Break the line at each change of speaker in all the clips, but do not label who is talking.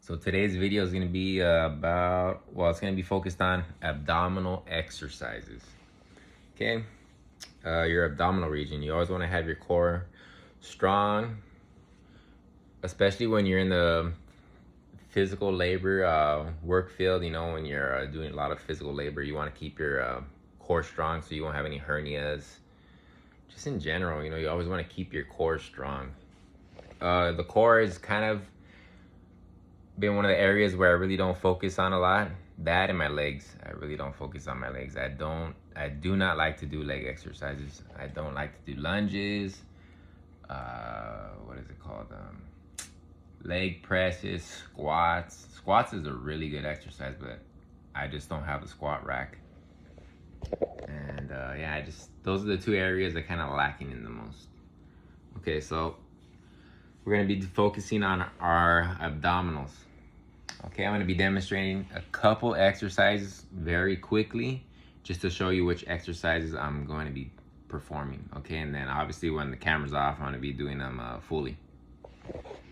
So today's video is going to be it's going to be focused on abdominal exercises. Okay, your abdominal region. You always want to have your core strong, especially when you're in the physical labor work field. You know, when you're doing a lot of physical labor, you want to keep your core strong so you won't have any hernias. Just in general, you know, you always want to keep your core strong. The core is kind of been one of the areas where I really don't focus on a lot. That and my legs. I really don't focus on my legs. I do not like to do leg exercises. I don't like to do lunges. What is it called? Leg presses, squats. Squats is a really good exercise, but I just don't have a squat rack. And those are the two areas that kind of lacking in the most. Okay, so we're gonna be focusing on our abdominals. Okay, I'm gonna be demonstrating a couple exercises very quickly just to show you which exercises I'm going to be performing. Okay, and then obviously when the camera's off, I'm gonna be doing them fully.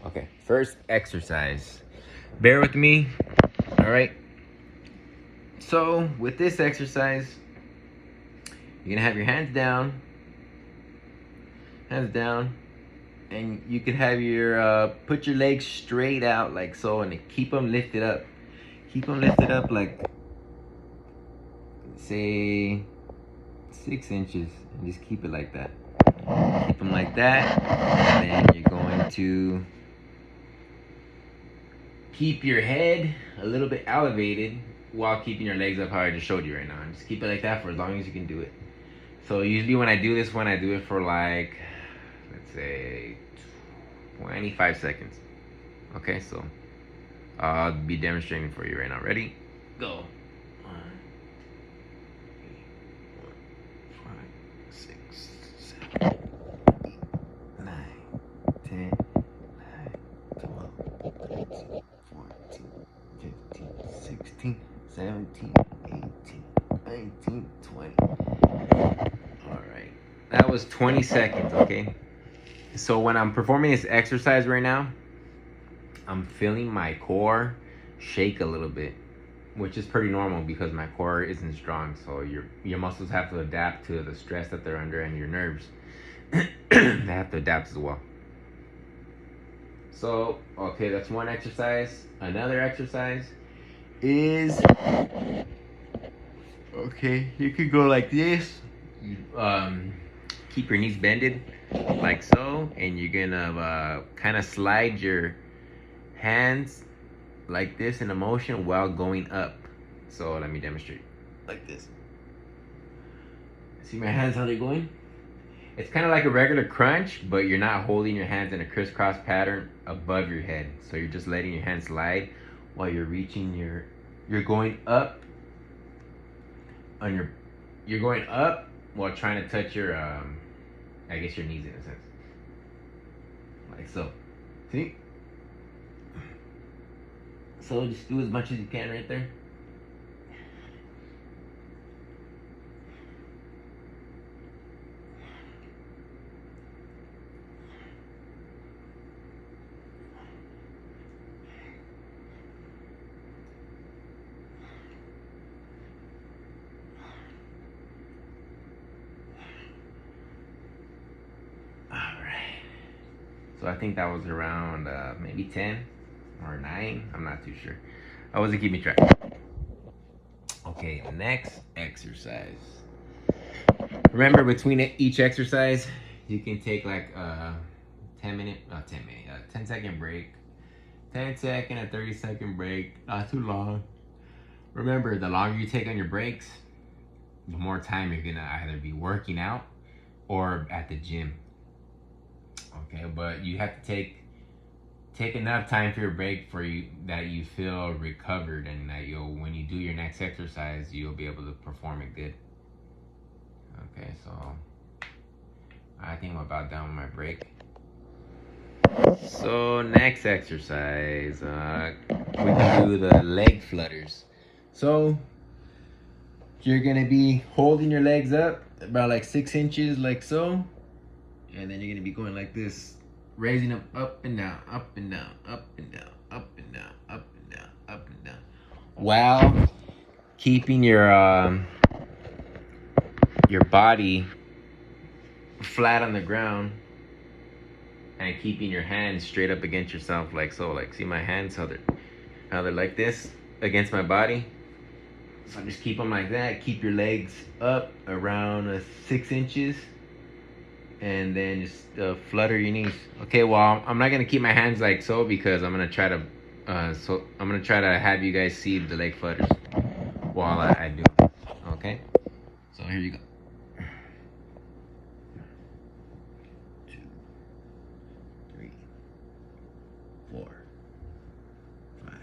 Okay, first exercise. Bear with me, all right? So with this exercise, you're gonna have your hands down, and you can have your put your legs straight out like so, and keep them lifted up. Keep them lifted up like, say, 6 inches, and just keep it like that. Keep them like that, and then you're going to keep your head a little bit elevated while keeping your legs up how I just showed you right now. And just keep it like that for as long as you can do it. So usually when I do this one, I do it for like, let's say 25 seconds. Okay, so I'll be demonstrating for you right now. Ready? Go. 1, 2, 3, 4, 5, 6, 7, 8, 9, 10, 11, 12, 13, 14, 15, 16, 17, 18, 19, 20. All right. That was 20 seconds, okay? So when I'm performing this exercise right now, I'm feeling my core shake a little bit, which is pretty normal because my core isn't strong. So your muscles have to adapt to the stress that they're under, and your nerves they have to adapt as well. So, okay, that's one exercise. Another exercise is, okay, you could go like this. Keep your knees bended like so, and you're gonna kind of slide your hands like this in a motion while going up. So let me demonstrate like this. See my hands, how they're going? It's kind of like a regular crunch, but you're not holding your hands in a crisscross pattern above your head. So you're just letting your hands slide while you're reaching you're going up on you're going up while trying to touch your I guess your knees in a sense. Like so. See? So just do as much as you can right there. So I think that was around maybe 10 or 9. I'm not too sure. I wasn't keeping track. Okay, next exercise. Remember, between each exercise, you can take like 10 second break. 10 second and 30 second break. Not too long. Remember, the longer you take on your breaks, the more time you're gonna either be working out or at the gym. Okay, but you have to take enough time for your break for you that you feel recovered, and that when you do your next exercise, you'll be able to perform it good. Okay, so I think I'm about done with my break. So next exercise, we can do the leg flutters. So you're gonna be holding your legs up about like 6 inches like so. And then you're gonna be going like this, raising them up and down, up and down, up and down, up and down, up while keeping your body flat on the ground and keeping your hands straight up against yourself, like so. Like, see my hands, how they're like this against my body. So just keep them like that. Keep your legs up around 6 inches, and then just flutter your knees. Okay, well, I'm not gonna keep my hands like so because I'm gonna try to have you guys see the leg flutters while I do. Okay, so here you go. 2, 3, 4, 5,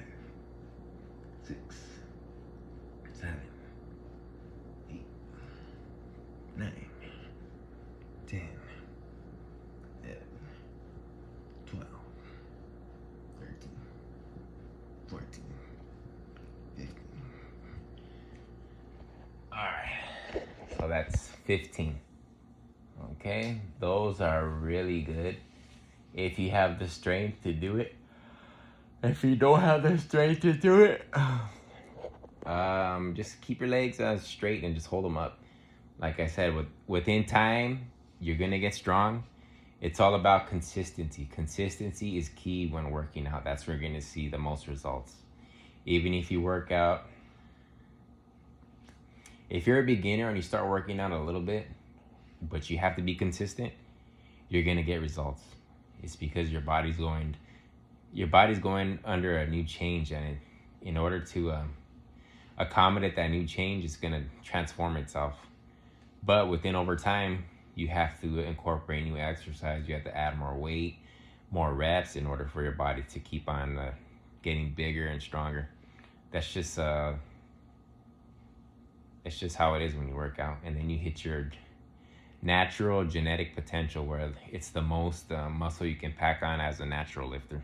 6, 7, 8, 9, 10, 11, 12, 13, 14, 15. All right, so that's 15. Okay, those are really good if you have the strength to do it. If you don't have the strength to do it, just keep your legs straight and just hold them up. Like I said, within time, you're gonna get strong. It's all about consistency. Consistency is key when working out. That's where you're gonna see the most results. Even if you work out, if you're a beginner and you start working out a little bit, but you have to be consistent, you're gonna get results. It's because your body's going under a new change, and in order to accommodate that new change, it's gonna transform itself. But over time, you have to incorporate new exercise. You have to add more weight, more reps in order for your body to keep on getting bigger and stronger. That's just it's just how it is when you work out, and then you hit your natural genetic potential where it's the most muscle you can pack on as a natural lifter.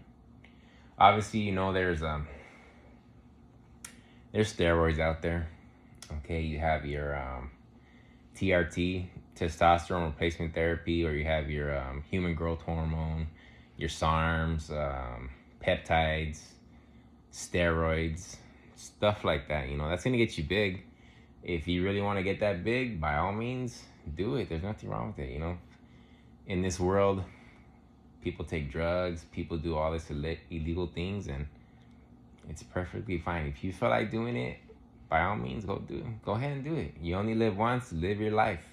Obviously, you know there's steroids out there. Okay, you have your TRT, testosterone replacement therapy, or you have your human growth hormone, your SARMs, peptides, steroids, stuff like that. You know, that's gonna get you big. If you really want to get that big, by all means, do it. There's nothing wrong with it. You know, in this world, people take drugs, people do all this illegal things, and it's perfectly fine. If you feel like doing it, by all means, go ahead and do it. You only live once. Live your life.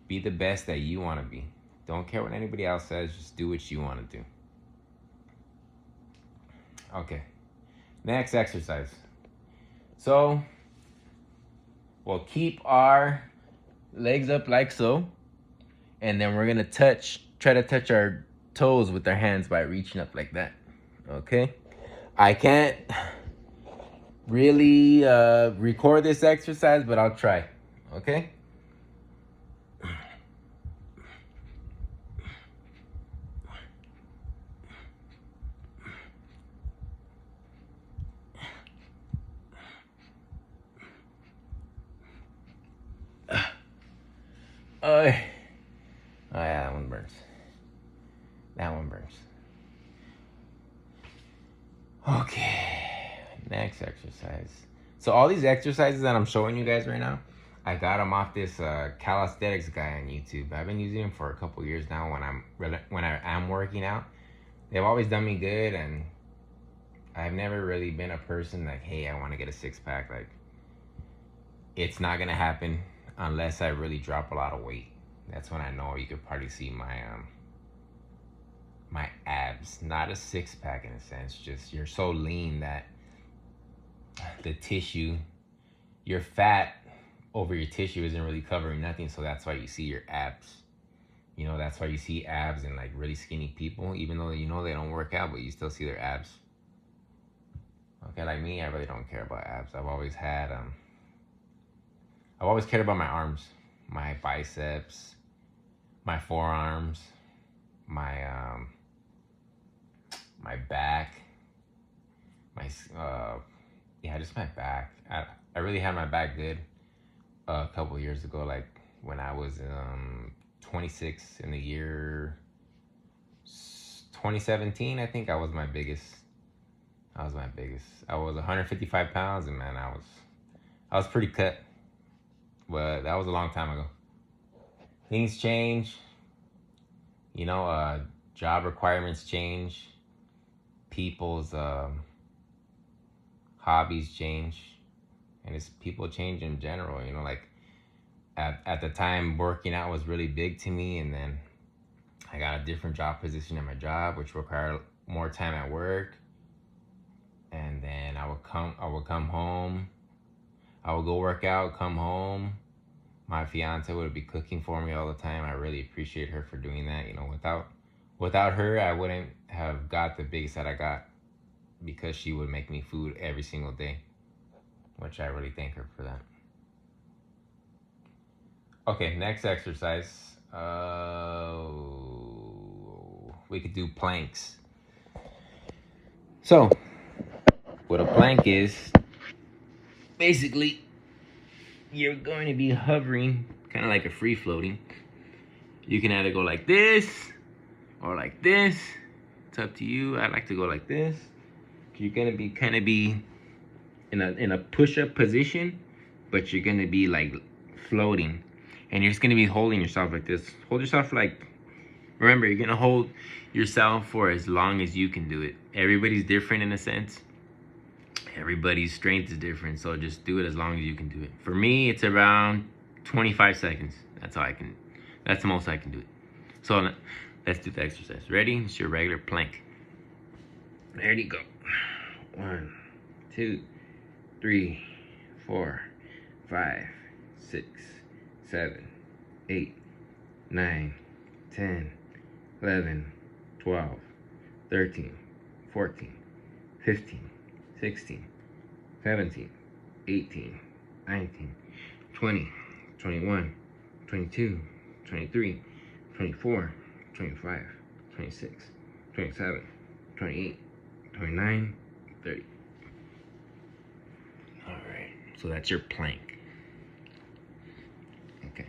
Be the best that you want to be. Don't care what anybody else says. Just do what you want to do. Okay. Next exercise. So we'll keep our legs up like so, and then we're gonna try to touch our toes with our hands by reaching up like that. Okay. I can't really record this exercise, but I'll try. Okay. Oh yeah, that one burns. That one burns. Okay, next exercise. So all these exercises that I'm showing you guys right now, I got them off this calisthenics guy on YouTube. I've been using them for a couple years now when I am working out. They've always done me good, and I've never really been a person like, hey, I want to get a six-pack. Like, it's not gonna happen unless I really drop a lot of weight. That's when I know you could probably see my abs. Not a six-pack in a sense, just you're so lean that the tissue, your fat over your tissue isn't really covering nothing, so that's why you see your abs. You know, that's why you see abs in like really skinny people, even though you know they don't work out, but you still see their abs. Okay, like me, I really don't care about abs. I've always cared about my arms, my biceps, my forearms, my back, just my back. I really had my back good a couple of years ago, like when I was 26 in the year 2017. I think I was my biggest That was my biggest. I was 155 pounds, and man, I was pretty cut. But that was a long time ago. Things change. You know, job requirements change. People's hobbies change. And it's people change in general. You know, like at the time, working out was really big to me. And then I got a different job position at my job, which required more time at work. And then I would come home. I would go work out, come home. My fiance would be cooking for me all the time. I really appreciate her for doing that. You know, without her, I wouldn't have got the biggest that I got, because she would make me food every single day, which I really thank her for that. Okay, next exercise. We could do planks. So, what a plank is, basically, you're going to be hovering, kind of like a free floating. You can either go like this or like this. It's up to you. I like to go like this. You're gonna be kind of be in a push-up position, but you're gonna be like floating, and you're just gonna be holding yourself like this. Hold yourself like. Remember, you're gonna hold yourself for as long as you can do it. Everybody's different in a sense. Everybody's strength is different, so just do it as long as you can do it. For me, it's around 25 seconds. That's all I can. That's the most I can do it. So let's do the exercise. Ready? It's your regular plank. Ready, go. 1, 2, 3, 4, 5, 6, 7, 8, 9, 10, 11, 12, 13, 14, 15, 16, 17, 18, 19, 20, 21, 22, 23, 24, 25, 26, 27, 28, 29, 30. All right, so that's your plank. Okay.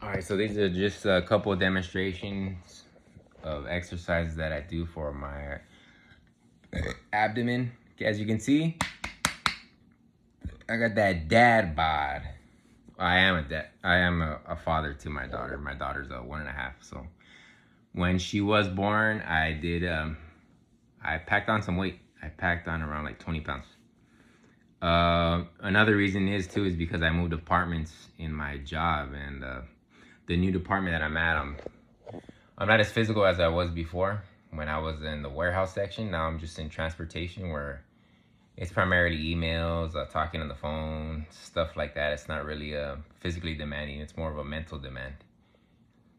All right, so these are just a couple of demonstrations of exercises that I do for my abdomen. As you can see, I got that dad bod. I am a dad. I am a father to my daughter. My daughter's 1.5. So when she was born, I did. I packed on some weight. I packed on around like 20 pounds. Another reason is because I moved apartments in my job, and the new department that I'm at, I'm not as physical as I was before when I was in the warehouse section. Now I'm just in transportation, where it's primarily emails, talking on the phone, stuff like that. It's not really physically demanding. It's more of a mental demand.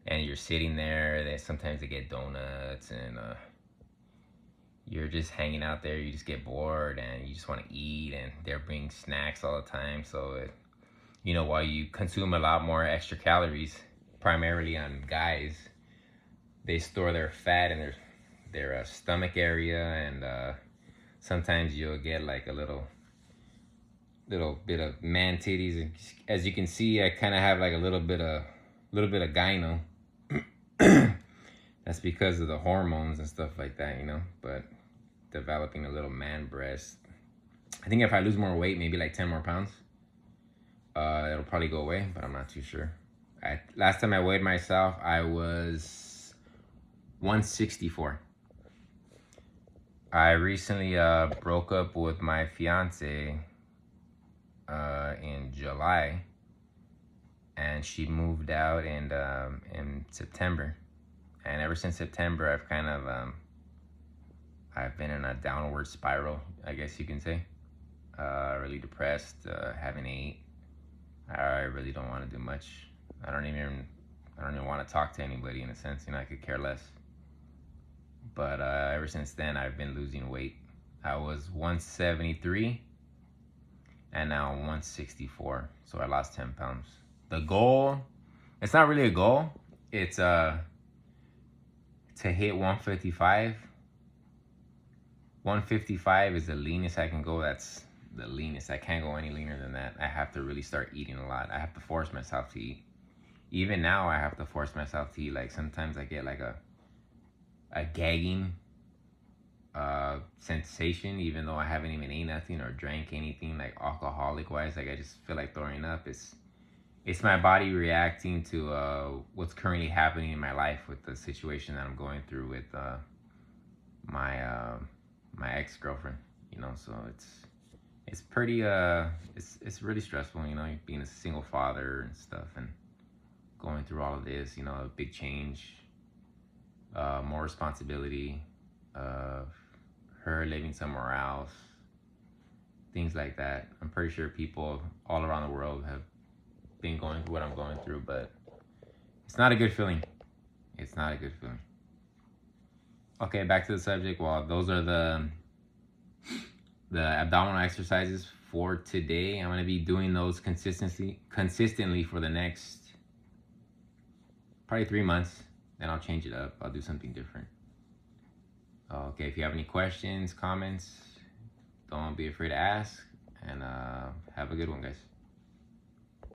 And you're sitting there. Sometimes they get donuts, and you're just hanging out there. You just get bored, and you just want to eat. And they're bringing snacks all the time. So, while you consume a lot more extra calories, primarily on guys, they store their fat in their stomach area, and sometimes you'll get like a little bit of man titties. And as you can see, I kind of have like a little bit of gyno. That's because of the hormones and stuff like that, but developing a little man breast. I think if I lose more weight, maybe like 10 more pounds, it'll probably go away, but I'm not too sure. Last time I weighed myself, I was 164. I recently broke up with my fiance in July, and she moved out in September. And ever since September, I've kind of I've been in a downward spiral, I guess you can say. Really depressed, haven't ate. I really don't want to do much. I don't even want to talk to anybody, in a sense. I could care less. But ever since then, I've been losing weight. I was 173, and now I'm 164. So I lost 10 pounds. The goal, it's not really a goal. It's to hit 155. 155 is the leanest I can go. That's the leanest. I can't go any leaner than that. I have to really start eating a lot. I have to force myself to eat. Even now, I have to force myself to eat. Like, sometimes I get like a gagging sensation, even though I haven't even ate nothing or drank anything like alcoholic wise. Like I just feel like throwing up. It's my body reacting to what's currently happening in my life with the situation that I'm going through with my my ex-girlfriend. You know, so it's pretty it's really stressful. You know, being a single father and stuff, and going through all of this. You know, a big change, more responsibility, her living somewhere else, things like that. I'm pretty sure people all around the world have been going through what I'm going through, but it's not a good feeling. It's not a good feeling. Okay, back to the subject. Well, those are the abdominal exercises for today. I'm gonna be doing those consistently for the next probably 3 months. Then I'll change it up. I'll do something different. Okay, if you have any questions, comments, don't be afraid to ask. And have a good one, guys.